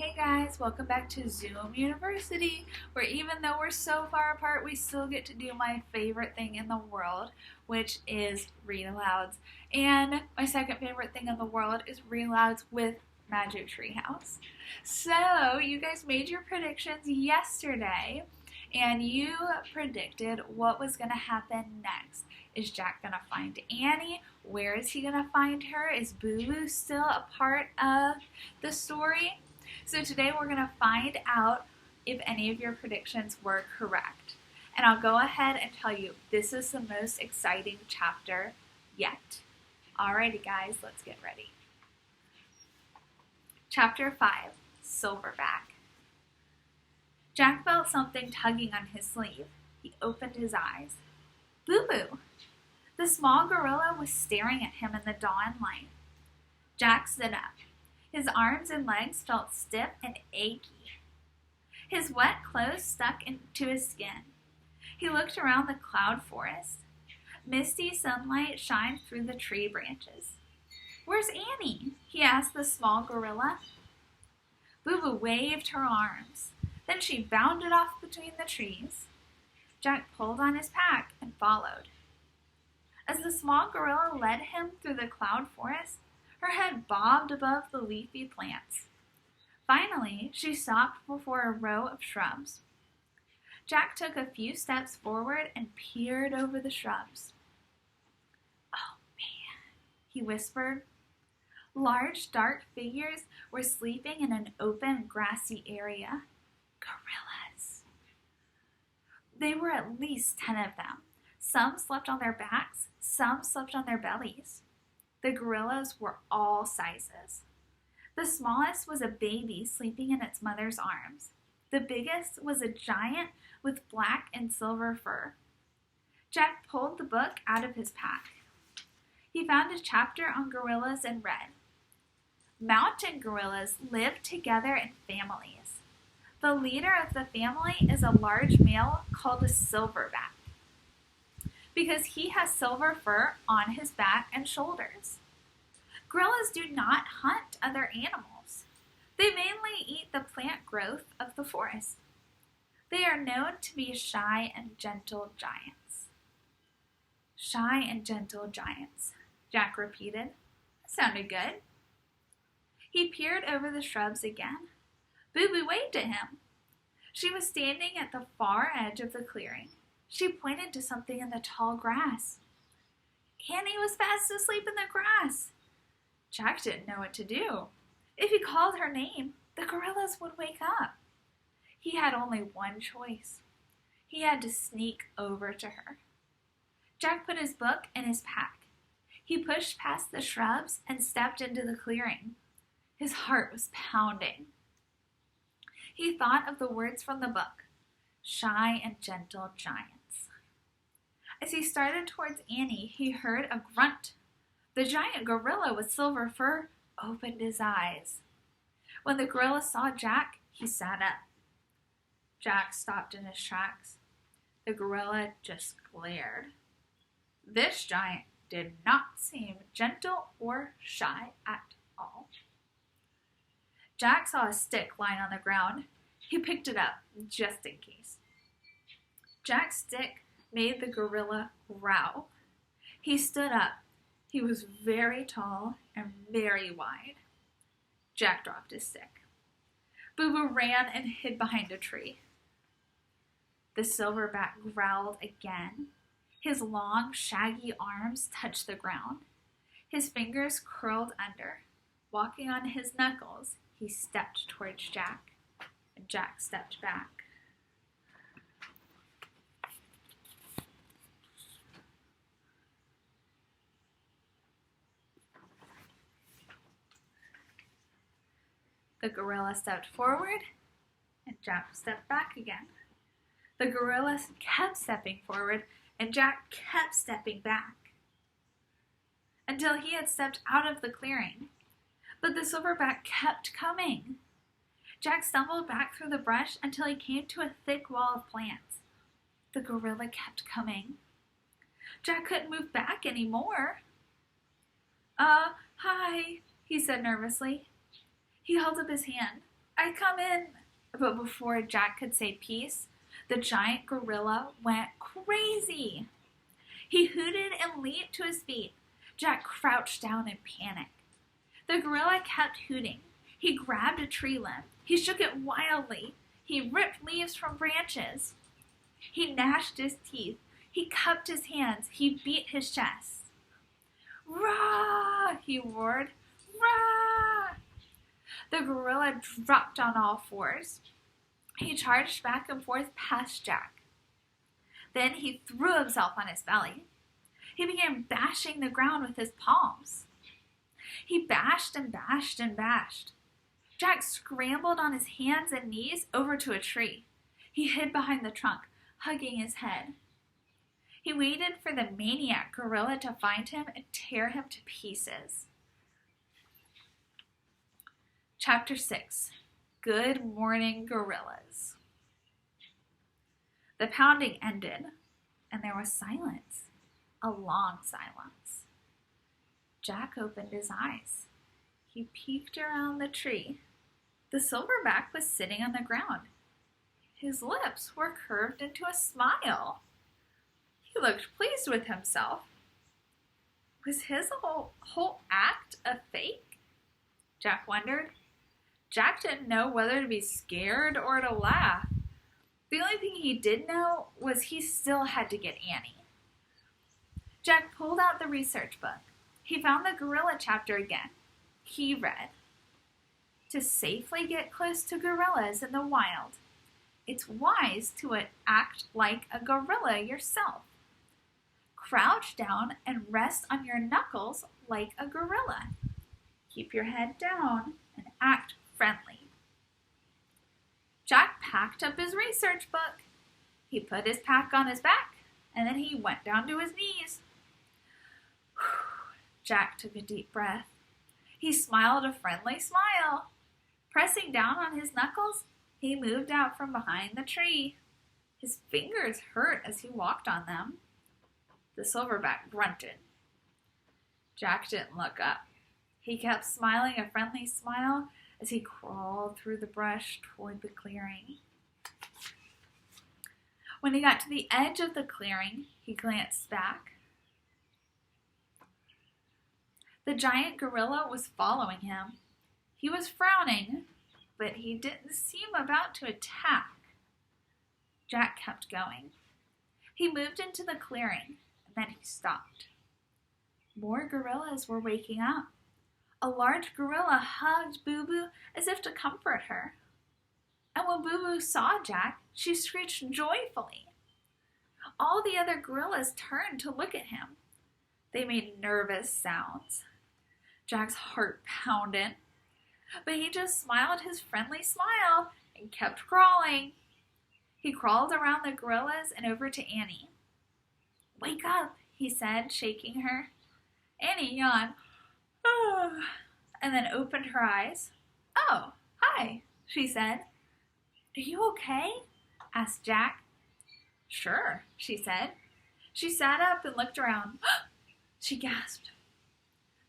Hey guys, welcome back to Zoom University, where even though we're so far apart, we still get to do my favorite thing in the world, which is read alouds. And my second favorite thing in the world is read alouds with Magic Treehouse. So, you guys made your predictions yesterday, and you predicted what was going to happen next. Is Jack going to find Annie? Where is he going to find her? Is Boo Boo still a part of the story? So today we're going to find out if any of your predictions were correct. And I'll go ahead and tell you, this is the most exciting chapter yet. Alrighty guys, let's get ready. Chapter 5, Silverback. Jack felt something tugging on his sleeve. He opened his eyes. Boo Boo! The small gorilla was staring at him in the dawn light. Jack stood up. His arms and legs felt stiff and achy. His wet clothes stuck into his skin. He looked around the cloud forest. Misty sunlight shined through the tree branches. "Where's Annie?" he asked the small gorilla. Boo Boo waved her arms. Then she bounded off between the trees. Jack pulled on his pack and followed. As the small gorilla led him through the cloud forest, her head bobbed above the leafy plants. Finally, she stopped before a row of shrubs. Jack took a few steps forward and peered over the shrubs. "Oh, man," he whispered. Large, dark figures were sleeping in an open, grassy area. Gorillas. There were at least 10 of them. Some slept on their backs, some slept on their bellies. The gorillas were all sizes. The smallest was a baby sleeping in its mother's arms. The biggest was a giant with black and silver fur. Jack pulled the book out of his pack. He found a chapter on gorillas and read. Mountain gorillas live together in families. The leader of the family is a large male called a silverback, because he has silver fur on his back and shoulders. Gorillas do not hunt other animals. They mainly eat the plant growth of the forest. They are known to be shy and gentle giants. Shy and gentle giants, Jack repeated. That sounded good. He peered over the shrubs again. Boo Boo waved at him. She was standing at the far edge of the clearing. She pointed to something in the tall grass. Annie was fast asleep in the grass. Jack didn't know what to do. If he called her name, the gorillas would wake up. He had only one choice. He had to sneak over to her. Jack put his book in his pack. He pushed past the shrubs and stepped into the clearing. His heart was pounding. He thought of the words from the book, shy and gentle giants. As he started towards Annie, he heard a grunt. The giant gorilla with silver fur opened his eyes. When the gorilla saw Jack, he sat up. Jack stopped in his tracks. The gorilla just glared. This giant did not seem gentle or shy at all. Jack saw a stick lying on the ground. He picked it up, just in case. Jack's stick made the gorilla growl. He stood up. He was very tall and very wide. Jack dropped his stick. Boo Boo ran and hid behind a tree. The silverback growled again. His long, shaggy arms touched the ground. His fingers curled under. Walking on his knuckles, he stepped towards Jack, and Jack stepped back. The gorilla stepped forward, and Jack stepped back again. The gorilla kept stepping forward, and Jack kept stepping back, until he had stepped out of the clearing. But the silverback kept coming. Jack stumbled back through the brush until he came to a thick wall of plants. The gorilla kept coming. Jack couldn't move back anymore. Hi, he said nervously. He held up his hand. I come in. But before Jack could say peace, the giant gorilla went crazy. He hooted and leaped to his feet. Jack crouched down in panic. The gorilla kept hooting. He grabbed a tree limb. He shook it wildly. He ripped leaves from branches. He gnashed his teeth. He cupped his hands. He beat his chest. "Rah!" he roared. "Rah!" The gorilla dropped on all fours. He charged back and forth past Jack. Then he threw himself on his belly. He began bashing the ground with his palms. He bashed and bashed and bashed. Jack scrambled on his hands and knees over to a tree. He hid behind the trunk, hugging his head. He waited for the maniac gorilla to find him and tear him to pieces. Chapter 6. Good Morning Gorillas. The pounding ended, and there was silence, a long silence. Jack opened his eyes. He peeked around the tree. The silverback was sitting on the ground. His lips were curved into a smile. He looked pleased with himself. Was his whole act a fake? Jack wondered. Jack didn't know whether to be scared or to laugh. The only thing he did know was he still had to get Annie. Jack pulled out the research book. He found the gorilla chapter again. He read, "To safely get close to gorillas in the wild, it's wise to act like a gorilla yourself. Crouch down and rest on your knuckles like a gorilla. Keep your head down and act friendly." Jack packed up his research book. He put his pack on his back, and then he went down to his knees. Jack took a deep breath. He smiled a friendly smile. Pressing down on his knuckles, he moved out from behind the tree. His fingers hurt as he walked on them. The silverback grunted. Jack didn't look up. He kept smiling a friendly smile as he crawled through the brush toward the clearing. When he got to the edge of the clearing, he glanced back. The giant gorilla was following him. He was frowning, but he didn't seem about to attack. Jack kept going. He moved into the clearing, and then he stopped. More gorillas were waking up. A large gorilla hugged Boo Boo as if to comfort her. And when Boo Boo saw Jack, she screeched joyfully. All the other gorillas turned to look at him. They made nervous sounds. Jack's heart pounded, but he just smiled his friendly smile and kept crawling. He crawled around the gorillas and over to Annie. "Wake up," he said, shaking her. Annie yawned. And then opened her eyes. "Oh, hi," she said. "Are you okay?" asked Jack. "Sure," she said. She sat up and looked around. She gasped.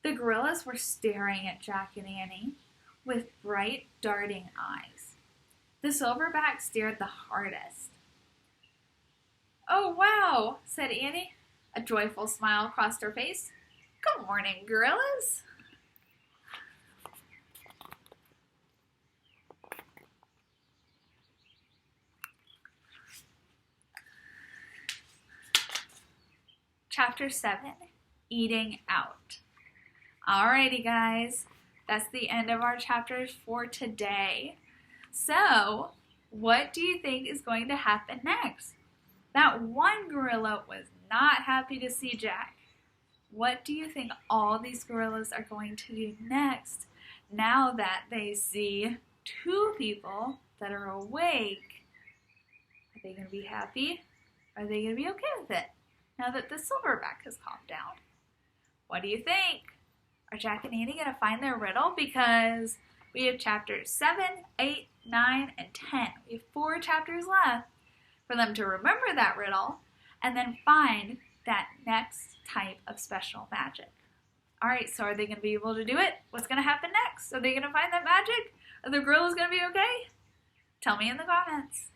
The gorillas were staring at Jack and Annie with bright, darting eyes. The silverback stared the hardest. "Oh, wow," said Annie. A joyful smile crossed her face. "Good morning, gorillas." Chapter 7, Eating Out. Alrighty, guys, that's the end of our chapters for today. So, what do you think is going to happen next? That one gorilla was not happy to see Jack. What do you think all these gorillas are going to do next now that they see two people that are awake? Are they going to be happy? Are they going to be okay with it now that the silverback has calmed down? What do you think? Are Jack and Annie going to find their riddle? Because we have chapters 7, 8, 9, and 10. We have 4 chapters left for them to remember that riddle and then find that next type of special magic. Alright, so are they going to be able to do it? What's going to happen next? Are they going to find that magic? Are the gorillas gonna be okay? Tell me in the comments.